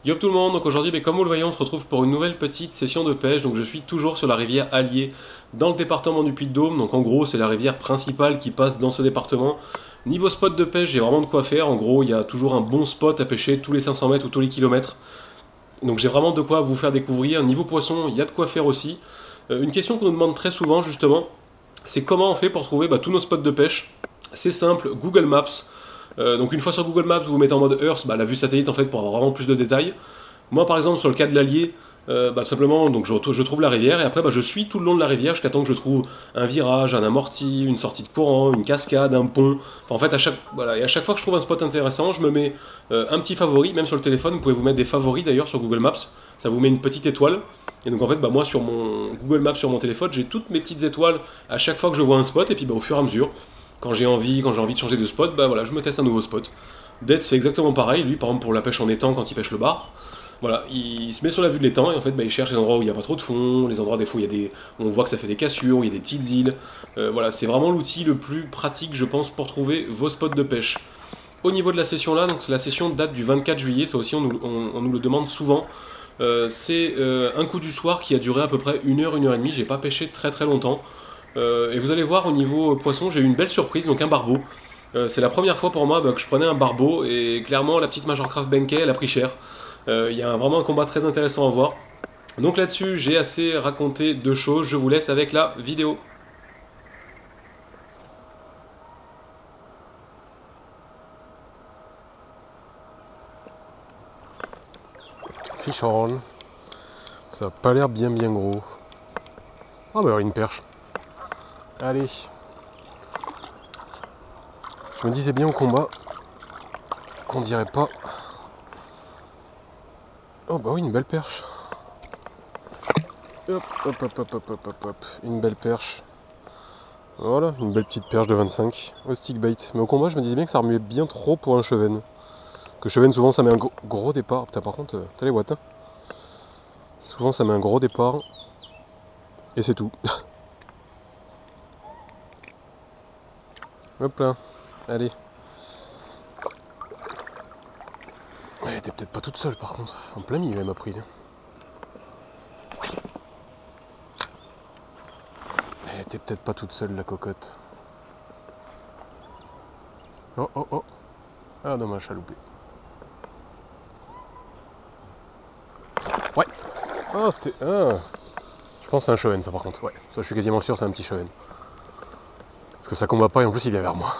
Yo tout le monde, donc aujourd'hui, comme vous le voyez, on se retrouve pour une nouvelle petite session de pêche. Donc je suis toujours sur la rivière Allier, dans le département du Puy-de-Dôme. Donc en gros, c'est la rivière principale qui passe dans ce département. Niveau spot de pêche, j'ai vraiment de quoi faire. En gros, il y a toujours un bon spot à pêcher tous les 500 mètres ou tous les kilomètres. Donc j'ai vraiment de quoi vous faire découvrir. Niveau poisson, il y a de quoi faire aussi. Une question qu'on nous demande très souvent, justement, c'est comment on fait pour trouver tous nos spots de pêche. C'est simple, Google Maps. Donc une fois sur Google Maps, vous vous mettez en mode Earth, la vue satellite en fait pour avoir vraiment plus de détails. Moi par exemple sur le cas de l'Allier, tout simplement donc je trouve la rivière et après je suis tout le long de la rivière jusqu'à temps que je trouve un virage, un amorti, une sortie de courant, une cascade, un pont. Enfin, en fait et à chaque fois que je trouve un spot intéressant, je me mets un petit favori, même sur le téléphone, vous pouvez vous mettre des favoris d'ailleurs sur Google Maps, ça vous met une petite étoile. Et donc en fait moi sur mon Google Maps sur mon téléphone, j'ai toutes mes petites étoiles à chaque fois que je vois un spot et puis au fur et à mesure. Quand j'ai envie de changer de spot, je me teste un nouveau spot. Dead fait exactement pareil, lui par exemple pour la pêche en étang quand il pêche le bar. Voilà, il se met sur la vue de l'étang et en fait il cherche les endroits où il n'y a pas trop de fond, les endroits des fois on voit que ça fait des cassures, il y a des petites îles. Voilà, c'est vraiment l'outil le plus pratique je pense pour trouver vos spots de pêche. Au niveau de la session là, donc la session date du 24 juillet, ça aussi on nous le demande souvent. C'est un coup du soir qui a duré à peu près 1 heure, 1 heure et demie, j'ai pas pêché très longtemps. Et vous allez voir au niveau poisson, j'ai eu une belle surprise, donc un barbeau. C'est la première fois pour moi que je prenais un barbeau et clairement la petite Majorcraft Benkei elle a pris cher. Il y a vraiment un combat très intéressant à voir. Donc là-dessus j'ai assez raconté de choses, je vous laisse avec la vidéo. Fish on. Ça a pas l'air bien gros. Ah bah une perche. Allez. Je me disais bien au combat qu'on dirait pas. Oh bah oui, une belle perche. Hop. Une belle perche. Voilà, une belle petite perche de 25 au stick bait. Mais au combat, je me disais bien que ça remuait bien trop pour un chevenne. Que chevenne, souvent, ça met un gros départ. Putain, par contre, t'as les watts. Hein. Souvent, ça met un gros départ. Et c'est tout. Hop là. Allez. Elle était peut-être pas toute seule par contre. En plein milieu elle m'a pris. Elle était peut-être pas toute seule la cocotte. Oh. Ah dommage, à loupé. Ouais. Ah c'était. Ah. Je pense que c'est un chevenne ça par contre. Ouais. Ça je suis quasiment sûr c'est un petit chevenne. Parce que ça combat pas et en plus il vient vers moi.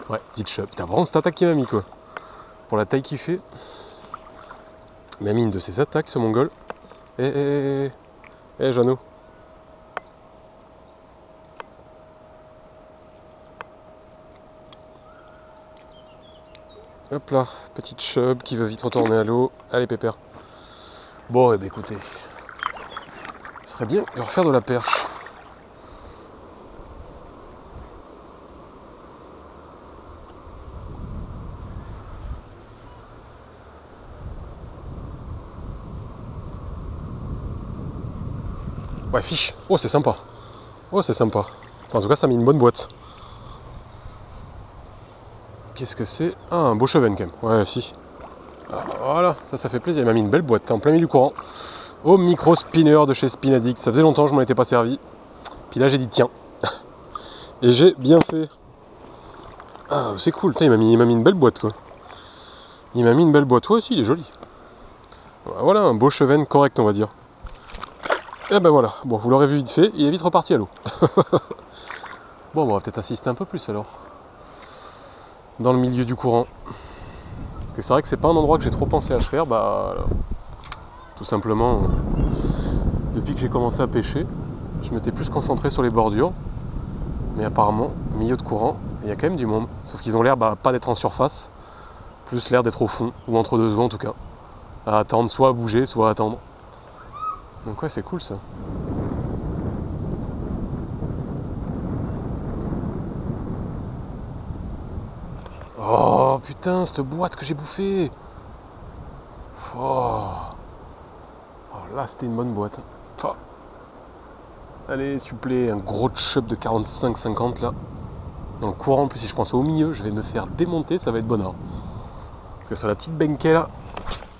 Ouais, petite chevenne. Putain vraiment cette attaque qui m'a mis quoi. Pour la taille qu'il fait. Mais mine de ses attaques ce mongol. Jeannot. Hop là, petite chub qui veut vite retourner à l'eau. Allez pépère. Bon et écoutez. Ce serait bien de refaire de la perche. Ouais, fiche. Oh, c'est sympa. Enfin, en tout cas, ça a mis une bonne boîte. Qu'est-ce que c'est? Ah, un beau chevenne, quand même. Ouais, si. Ah, voilà, ça fait plaisir. Il m'a mis une belle boîte en plein milieu du courant. Au micro spinner de chez Spin Addict. Ça faisait longtemps que je m'en étais pas servi. Puis là, j'ai dit, tiens. Et j'ai bien fait. Ah, c'est cool. Putain, il m'a mis une belle boîte, quoi. Il m'a mis une belle boîte. Ouais, aussi, il est joli. Voilà, un beau chevenne correct, on va dire. Et ben voilà, bon vous l'aurez vu vite fait, il est vite reparti à l'eau. Bon, on va peut-être assister un peu plus alors. Dans le milieu du courant. Parce que c'est vrai que c'est pas un endroit que j'ai trop pensé à faire, tout simplement, depuis que j'ai commencé à pêcher, je m'étais plus concentré sur les bordures. Mais apparemment, milieu de courant, il y a quand même du monde. Sauf qu'ils ont l'air pas d'être en surface, plus l'air d'être au fond, ou entre deux eaux en tout cas. À attendre, soit à bouger, soit à attendre. Donc ouais, c'est cool ça. Oh putain, cette boîte que j'ai bouffée. Oh là, c'était une bonne boîte. Oh. Allez, s'il vous plaît, un gros chub de 45-50 là. Dans le courant, en plus, si je pense au milieu, je vais me faire démonter, ça va être bonheur. Parce que sur la petite Benkei là,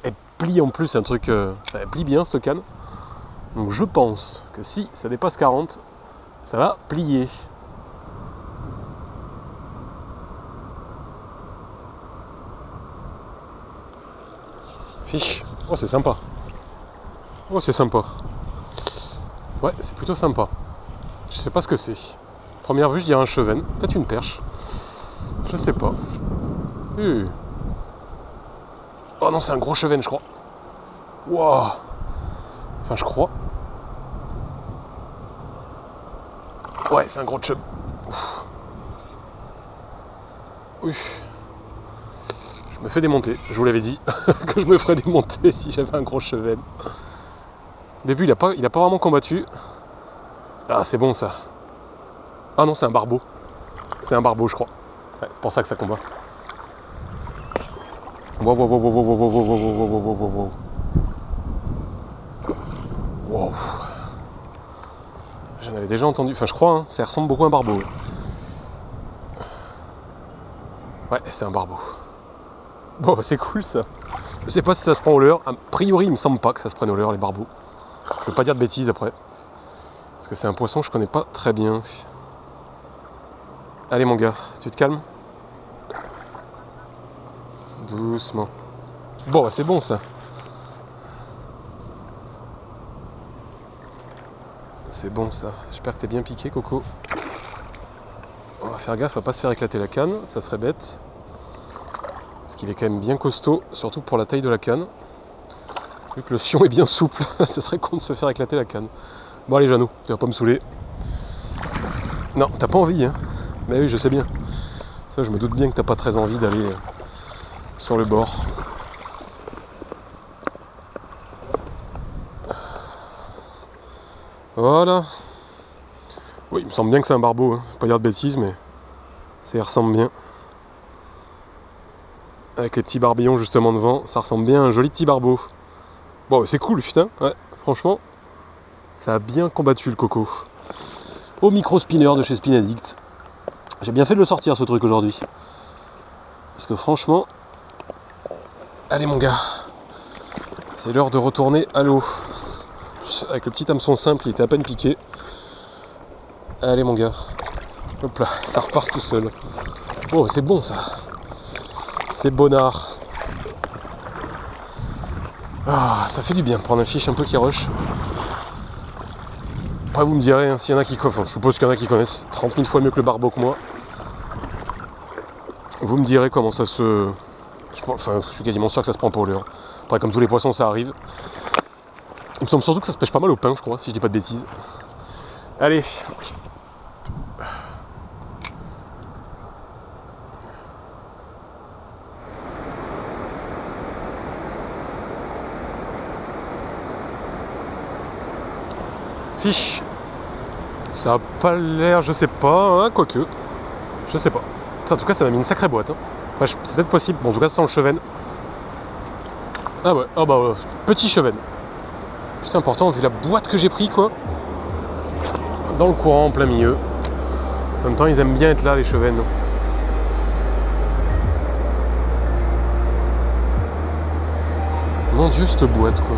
elle plie en plus, un truc... ça plie bien cette canne. Donc je pense que si ça dépasse 40, ça va plier. Fiche. Oh, c'est sympa. Oh, c'est sympa. Ouais, c'est plutôt sympa. Je sais pas ce que c'est. Première vue, je dirais un chevenne. Peut-être une perche. Je sais pas. Oh non, c'est un gros chevenne, je crois. Waouh. Enfin, je crois. Ouais, c'est un gros chub. Oui. Je me fais démonter. Je vous l'avais dit que je me ferais démonter si j'avais un gros chevenne. Au début, il a pas vraiment combattu. Ah, c'est bon ça. Ah non, c'est un barbeau. C'est un barbeau, je crois. Ouais, c'est pour ça que ça combat. Wow, wow, wow, wow, wow, wow, wow, wow, wow, wow, wow, wow. Wow. J'en avais déjà entendu. Enfin, je crois, hein, ça ressemble beaucoup à un barbeau. Ouais, c'est un barbeau. Bon, bah, c'est cool ça. Je sais pas si ça se prend au leurre. A priori, il me semble pas que ça se prenne au leurre, les barbeaux. Je veux pas dire de bêtises après. Parce que c'est un poisson que je connais pas très bien. Allez mon gars, tu te calmes? Doucement. Bon, bah, c'est bon ça. C'est bon ça. J'espère que t'es bien piqué, Coco. On va faire gaffe à pas se faire éclater la canne, ça serait bête. Parce qu'il est quand même bien costaud, surtout pour la taille de la canne. Vu que le fion est bien souple, ça serait con de se faire éclater la canne. Bon allez Jeannot, tu vas pas me saouler. Non, t'as pas envie, hein. Mais oui, je sais bien. Ça, je me doute bien que t'as pas très envie d'aller sur le bord. Voilà. Oui, il me semble bien que c'est un barbeau, hein. Je vais pas dire de bêtises, mais ça y ressemble bien. Avec les petits barbillons justement devant, ça ressemble bien à un joli petit barbeau. Bon, c'est cool, putain. Ouais, franchement, ça a bien combattu le Coco. Au micro spinner de chez Spin Addict. J'ai bien fait de le sortir ce truc aujourd'hui. Parce que franchement... Allez mon gars. C'est l'heure de retourner à l'eau. Avec le petit hameçon simple, il était à peine piqué. Allez mon gars. Hop là, ça repart tout seul. Oh, c'est bon ça. C'est bonnard. Ah, ça fait du bien de prendre un fiche un peu qui rush. Après vous me direz, hein, s'il y en a qui connaissent, je suppose qu'il y en a qui connaissent 30 000 fois mieux que le barbeau que moi. Vous me direz comment ça se... Enfin, je suis quasiment sûr que ça se prend pas au leurre. Après, comme tous les poissons, ça arrive. Il me semble surtout que ça se pêche pas mal au pain, je crois, si je dis pas de bêtises. Allez. Fiche. Ça a pas l'air, je sais pas, hein, quoique. Je sais pas. En tout cas, ça m'a mis une sacrée boîte. Hein. Enfin, c'est peut-être possible. Bon, en tout cas, ça sent le chevenne. Ah ouais, oh bah, petit chevenne. Putain, important, vu la boîte que j'ai pris, quoi. Dans le courant, en plein milieu. En même temps, ils aiment bien être là, les chevennes. Mon Dieu, cette boîte, quoi.